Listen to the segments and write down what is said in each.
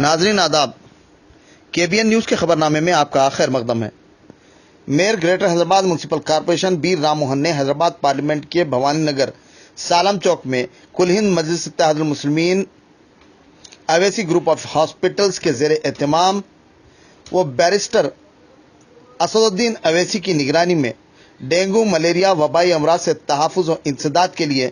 ناظرین آداب، KBN news کے خبر نامے میں آپ کا خیر مقدم ہے۔ Mayor greater Hyderabad municipal corporation بیر رام موہن نے حیدرآباد پارلیمنٹ کے بھوانی نگر سالم چوک میں کل ہند مجلس اتحاد المسلمین اویسی گروپ آف ہاسپٹلز کے زیر اہتمام و بیرسٹر اسد الدین اویسی کی نگرانی میں ڈینگو، ملیریا، وبائی امراض سے تحفظ و انسداد کے لیے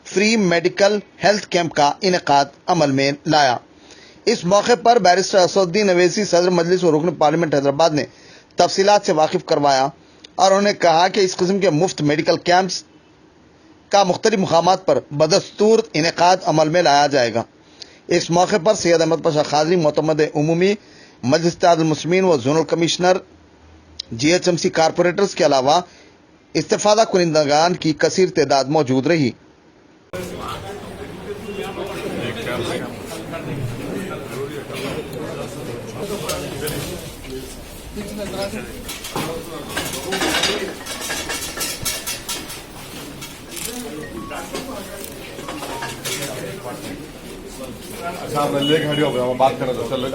فری میڈیکل ہیلتھ کیمپ کا انعقاد عمل میں لایا۔ اس موقع پر بیرسٹر اسد الدین اویسی صدر مجلس و رکن پارلیمنٹ حیدرآباد نے تفصیلات سے واقف کروایا اور انہوں نے کہا کہ اس قسم کے مفت میڈیکل کیمپس کا مختلف مقامات پر بدستور انعقاد عمل میں لایا جائے گا۔ اس موقع پر سید احمد پاشا قادری، معتمد عمومی مجلس اتحاد المسلمین و زونل کمشنر GHMC کارپوریٹرز کے علاوہ استفادہ کنندگان کی کثیر تعداد موجود رہی۔ صاحب لے کے ہٹو گیا، وہ بات کر رہا تھا، چل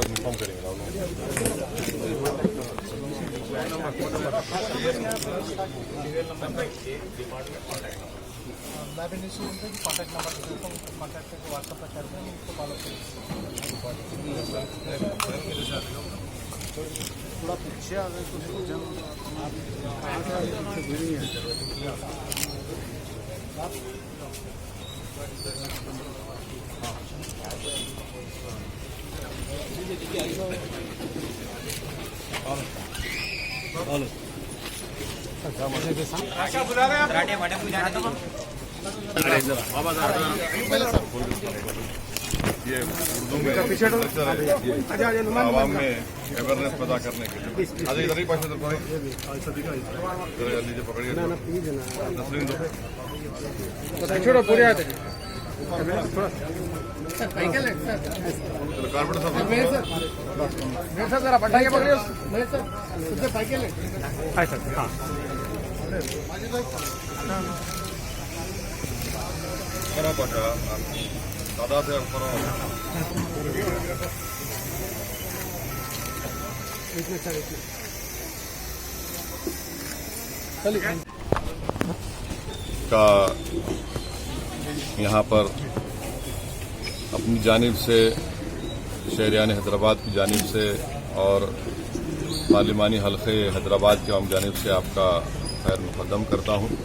انفارم کریں گے۔ تھوڑا پیچھے آ گئے تو یہ اردو میں عوام میں اویئرنیس پیدا کرنے کے لیے پکڑیے پورے آتے کارپوریٹر صاحب ذرا بٹھائیے پکڑیے تعداد ہے کا یہاں پر اپنی جانب سے شہریان حیدرآباد کی جانب سے اور پارلیمانی حلقے حیدرآباد کی عوام جانب سے آپ کا خیر مقدم کرتا ہوں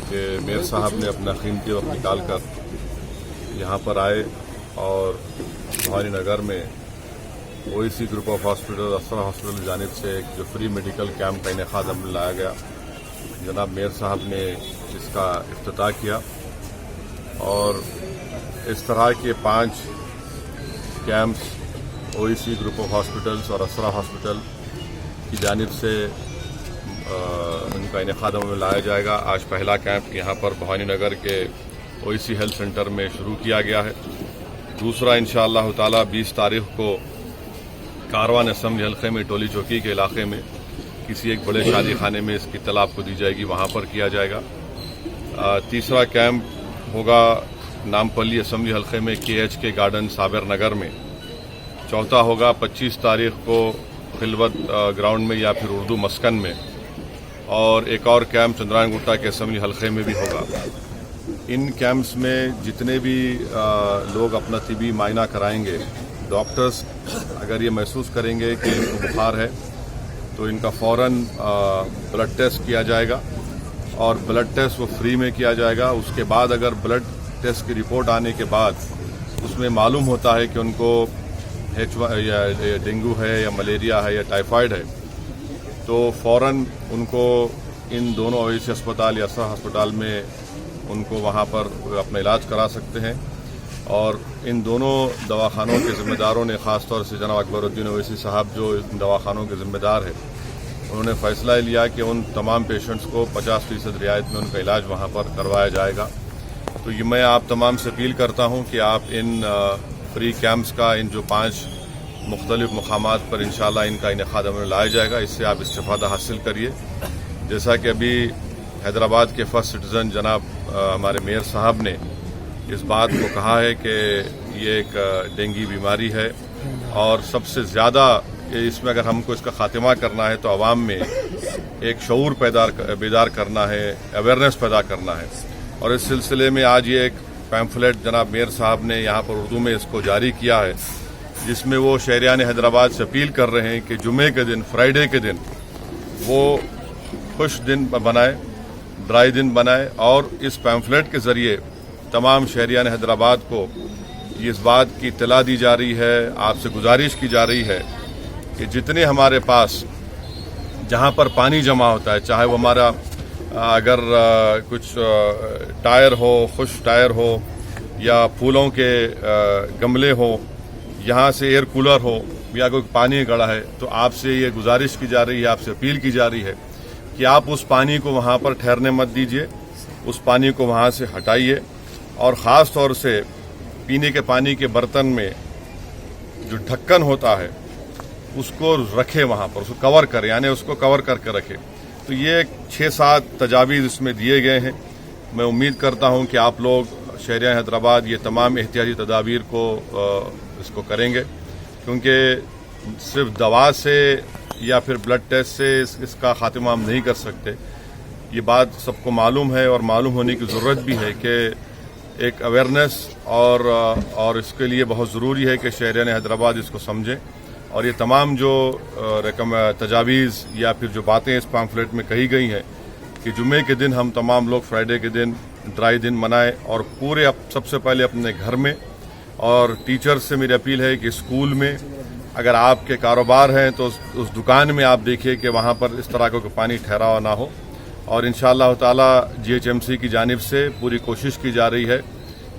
کہ میئر صاحب نے اپنا قیمتی وقت نکال کر یہاں پر آئے اور بھوانی نگر میں OEC group of hospital, Isra hospital کی جانب سے ایک جو فری میڈیکل کیمپ کا انعقاد عمل لایا گیا، جناب میئر صاحب نے اس کا افتتاح کیا اور اس طرح کے 5 campus OEC group of hospitals اور اسرا ہاسپٹل کی جانب سے ان کا انعقاد عمل میں لایا جائے گا۔ آج پہلا کیمپ یہاں پر بھوانی نگر کے OEC ہیلتھ سینٹر میں شروع کیا گیا ہے۔ دوسرا انشاءاللہ تعالی 20 تاریخ کو کاروان اسمبلی حلقے میں ٹولی چوکی کے علاقے میں کسی ایک بڑے شادی خانے میں اس کی اطلاع آپ کو دی جائے گی، وہاں پر کیا جائے گا۔ تیسرا کیمپ ہوگا نامپلی اسمبلی حلقے میں KHK گارڈن صابر نگر میں۔ چوتھا ہوگا 25 تاریخ کو خلوت گراؤنڈ میں یا پھر اردو مسکن میں، اور ایک اور کیمپ چندرائن گٹا کے اسمبلی حلقے میں بھی ہوگا۔ ان کیمپس میں جتنے بھی لوگ اپنا طبی معائنہ کرائیں گے، ڈاکٹرز اگر یہ محسوس کریں گے کہ ان کو بخار ہے تو ان کا فوراً بلڈ ٹیسٹ کیا جائے گا، اور بلڈ ٹیسٹ وہ فری میں کیا جائے گا۔ اس کے بعد اگر بلڈ ٹیسٹ کی رپورٹ آنے کے بعد اس میں معلوم ہوتا ہے کہ ان کو یا ڈینگو ہے یا ملیریا ہے یا ٹائیفائڈ ہے، تو فوراً ان کو ان دونوں اویسی ہسپتال یا اسرا ہسپتال میں उनको वहाँ पर अपना इलाज करा सकते हैं। और इन दोनों दवाखानों के ज़िम्मेदारों ने ख़ास तौर से जनाब अकबरुद्दीन ओवैसी साहब जो इन दवाखानों के ज़िम्मेदार है, उन्होंने फ़ैसला लिया कि उन तमाम पेशेंट्स को 50% रियायत में उनका इलाज वहाँ पर करवाया जाएगा। तो ये मैं आप तमाम से अपील करता हूँ कि आप इन फ्री कैंप्स का इन जो 5 मुख्तलिफ मकामात पर इंशाअल्लाह इनका इनेकाद अमल में लाया जाएगा, इससे आप इस्तिफ़ादा हासिल करिए। जैसा कि अभी हैदराबाद के फर्स्ट सिटीज़न जनाब हमारे मेयर साहब ने इस बात को कहा है कि ये एक डेंगू बीमारी है और सबसे ज़्यादा इसमें अगर हमको इसका खात्मा करना है तो आवाम में एक शऊर बेदार करना है, अवेयरनेस पैदा करना है। और इस सिलसिले में आज ये एक पैम्फलेट जनाब मेयर साहब ने यहाँ पर उर्दू में इसको जारी किया है, जिसमें वो शहरियान हैदराबाद से अपील कर रहे हैं कि जुमे के दिन, फ्राइडे के दिन वो खुश दिन बनाए, ड्राई दिन बनाए। और इस पैम्फलेट के ज़रिए तमाम शहरियान हैदराबाद को इस बात की इत्तला दी जा रही है, आपसे गुजारिश की जा रही है कि जितने हमारे पास जहाँ पर पानी जमा होता है, चाहे वो हमारा अगर कुछ टायर हो, खुश टायर हो या फूलों के गमले हो, यहाँ से एयर कूलर हो या कोई पानी गड़ा है, तो आपसे ये गुजारिश की जा रही है, आपसे अपील की जा रही है कि आप उस पानी को वहाँ पर ठहरने मत दीजिए, उस पानी को वहाँ से हटाइए। और ख़ास तौर से पीने के पानी के बर्तन में जो ढक्कन होता है उसको रखें वहाँ पर, उसको कवर करें, यानी उसको कवर करके रखें। तो ये 6-7 तजावीज़ इसमें दिए गए हैं। मैं उम्मीद करता हूँ कि आप लोग शहरियान हैदराबाद ये तमाम एहतियाती तदाबीर को इसको करेंगे, क्योंकि सिर्फ दवा से या फिर ब्लड टेस्ट से इसका खात्मा हम नहीं कर सकते। ये बात सबको मालूम है और मालूम होने की ज़रूरत भी है कि एक अवेयरनेस और इसके लिए बहुत ज़रूरी है कि शहरियान हैदराबाद इसको समझें। और ये तमाम जो तजावीज़ या फिर जो बातें इस पैम्फलेट में कही गई हैं कि जुमे के दिन हम तमाम लोग फ्राइडे के दिन ड्राई दिन मनाएं और पूरे सबसे पहले अपने घर में। और टीचर से मेरी अपील है कि स्कूल में अगर आपके कारोबार हैं तो उस दुकान में आप देखिए कि वहाँ पर इस तरह का पानी ठहरा हुआ ना हो। और इंशाअल्लाह ताला GHMC की जानिब से पूरी कोशिश की जा रही है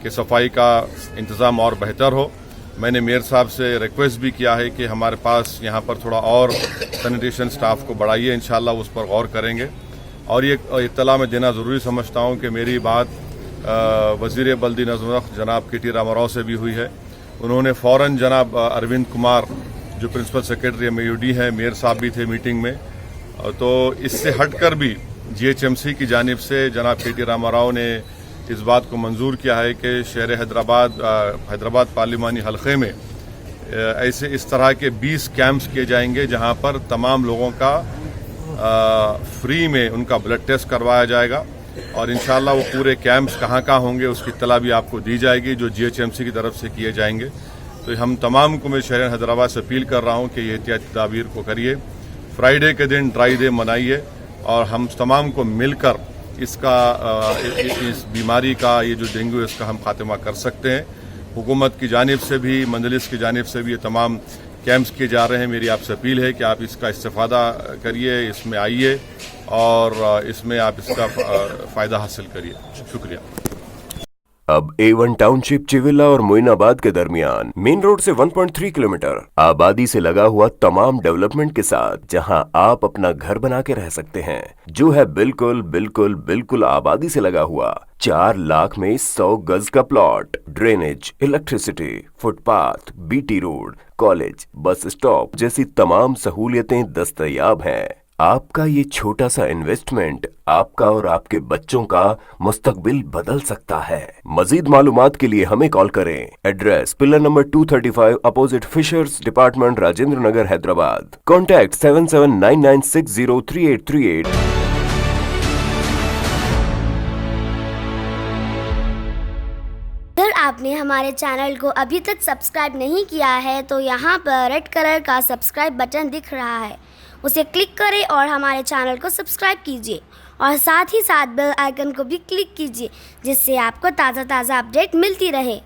कि सफाई का इंतज़ाम और बेहतर हो। मैंने मेयर साहब से रिक्वेस्ट भी किया है कि हमारे पास यहाँ पर थोड़ा और सैनिटेशन स्टाफ को बढ़ाइए, इंशाअल्लाह उस पर गौर करेंगे। और ये इत्तला मैं देना ज़रूरी समझता हूँ कि मेरी बात वज़ीर बल्दी नज़्म जनाब KT रामाराव से भी हुई है। उन्होंने फ़ौरन जनाब अरविंद कुमार जो प्रिंसिपल सेक्रेटरी MAUD हैं, मेयर साहब भी थे मीटिंग में, तो इससे हटकर भी GHMC की जानिब से जनाब KT रामाराव ने इस बात को मंजूर किया है कि शहर हैदराबाद पार्लिमानी हलक़े में ऐसे इस तरह के 20 कैंप्स किए जाएंगे जहां पर तमाम लोगों का फ्री में उनका ब्लड टेस्ट करवाया जाएगा। और इंशाअल्लाह वो पूरे कैंप्स कहाँ होंगे उसकी इत्तला भी आपको दी जाएगी जो GHMC की तरफ से किए जाएंगे। तो हम तमाम को मैं शहर हैदराबाद से अपील कर रहा हूँ कि ये एहतियाती तदाबीर को करिए, फ्राइडे के दिन ड्राई डे मनाइए और हम तमाम को मिलकर इस बीमारी का, ये जो डेंगू है, इसका हम खात्मा कर सकते हैं। हुकूमत की जानिब से भी, मंजलिस की जानिब से भी ये तमाम कैंप्स किए जा रहे हैं। मेरी आपसे अपील है कि आप इसका इस्तेफादा करिए, इसमें आइए और इसमें आप इसका फ़ायदा हासिल करिए। शुक्रिया। अब A1 टाउनशिप चिविला और मोइनाबाद के दरमियान मेन रोड से 1.3 किलोमीटर आबादी से लगा हुआ तमाम डेवलपमेंट के साथ जहां आप अपना घर बना के रह सकते हैं, जो है बिल्कुल आबादी से लगा हुआ। 4 लाख में 100 गज का plot, drainage, electricity, footpath, BT road, college, bus stop जैसी तमाम सहूलियतें दस्तयाब हैं। आपका ये छोटा सा इन्वेस्टमेंट आपका और आपके बच्चों का मुस्तकबिल बदल सकता है। मजीद मालूमात के लिए हमें कॉल करें। Address pillar number 235 opposite fishers department, Rajendra Nagar, Hyderabad. Contact 7799603838। अगर आपने हमारे चैनल को अभी तक सब्सक्राइब नहीं किया है तो यहाँ पर रेड कलर का सब्सक्राइब बटन दिख रहा है, उसे क्लिक करें और हमारे चैनल को सब्सक्राइब कीजिए और साथ ही साथ बेल आइकन को भी क्लिक कीजिए, जिससे आपको ताज़ा अपडेट मिलती रहे।